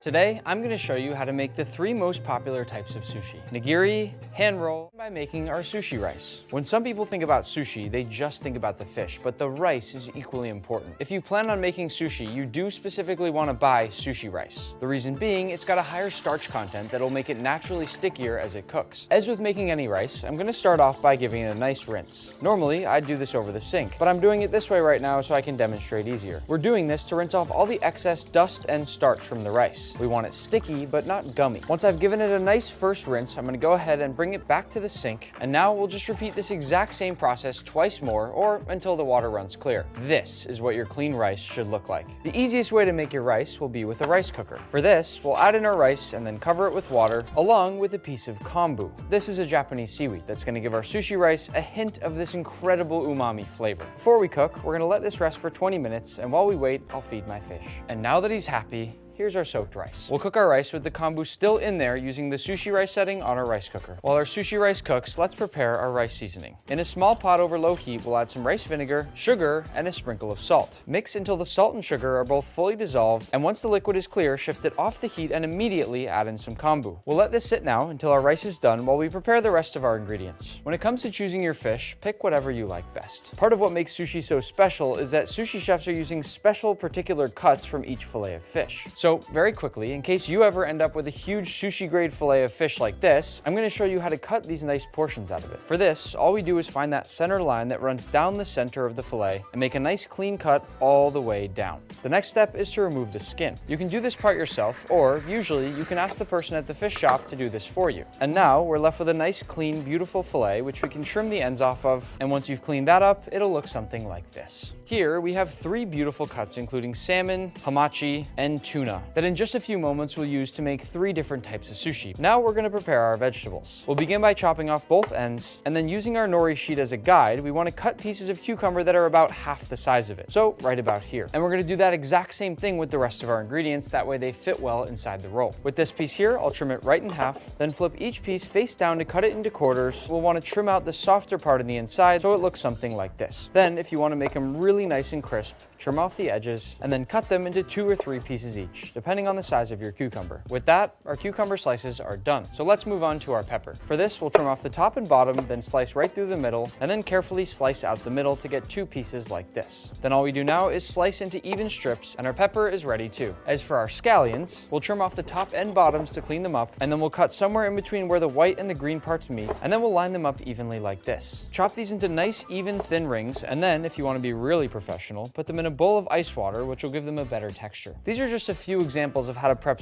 Today, I'm going to show you how to make the three most popular types of sushi: nigiri, hand roll, by making our sushi rice. When some people think about sushi, they just think about the fish, but the rice is equally important. If you plan on making sushi, you do specifically want to buy sushi rice. The reason being, it's got a higher starch content that'll make it naturally stickier as it cooks. As with making any rice, I'm going to start off by giving it a nice rinse. Normally, I'd do this over the sink, but I'm doing it this way right now so I can demonstrate easier. We're doing this to rinse off all the excess dust and starch from the rice. We want it sticky, but not gummy. Once I've given it a nice first rinse, I'm going to go ahead and bring it back to the sink, and now we'll just repeat this exact same process twice more, or until the water runs clear. This is what your clean rice should look like. The easiest way to make your rice will be with a rice cooker. For this, we'll add in our rice and then cover it with water, along with a piece of kombu. This is a Japanese seaweed that's going to give our sushi rice a hint of this incredible umami flavor. Before we cook, we're going to let this rest for 20 minutes, and while we wait, I'll feed my fish. And now that he's happy, here's our soaked rice. We'll cook our rice with the kombu still in there using the sushi rice setting on our rice cooker. While our sushi rice cooks, let's prepare our rice seasoning. In a small pot over low heat, we'll add some rice vinegar, sugar, and a sprinkle of salt. Mix until the salt and sugar are both fully dissolved, and once the liquid is clear, shift it off the heat and immediately add in some kombu. We'll let this sit now until our rice is done while we prepare the rest of our ingredients. When it comes to choosing your fish, pick whatever you like best. Part of what makes sushi so special is that sushi chefs are using special particular cuts from each fillet of fish. So very quickly, in case you ever end up with a huge sushi grade fillet of fish like this, I'm going to show you how to cut these nice portions out of it. For this, all we do is find that center line that runs down the center of the fillet and make a nice clean cut all the way down. The next step is to remove the skin. You can do this part yourself, or usually you can ask the person at the fish shop to do this for you. And now we're left with a nice clean, beautiful fillet, which we can trim the ends off of, and once you've cleaned that up, it'll look something like this. Here we have three beautiful cuts including salmon, hamachi, and tuna that in just a few moments we'll use to make three different types of sushi. Now we're going to prepare our vegetables. We'll begin by chopping off both ends, and then using our nori sheet as a guide, we want to cut pieces of cucumber that are about half the size of it, so right about here. And we're going to do that exact same thing with the rest of our ingredients, that way they fit well inside the roll. With this piece here, I'll trim it right in half, then flip each piece face down to cut it into quarters. We'll want to trim out the softer part on the inside so it looks something like this. Then, if you want to make them really nice and crisp, trim off the edges, and then cut them into 2 or 3 pieces each, depending on the size of your cucumber. With that, our cucumber slices are done. So let's move on to our pepper. For this, we'll trim off the top and bottom, then slice right through the middle, and then carefully slice out the middle to get 2 pieces like this. Then all we do now is slice into even strips, and our pepper is ready too. As for our scallions, we'll trim off the top and bottoms to clean them up, and then we'll cut somewhere in between where the white and the green parts meet, and then we'll line them up evenly like this. Chop these into nice, even, thin rings, and then, if you want to be really professional, put them in a bowl of ice water, which will give them a better texture. These are just a few examples of how to prep certain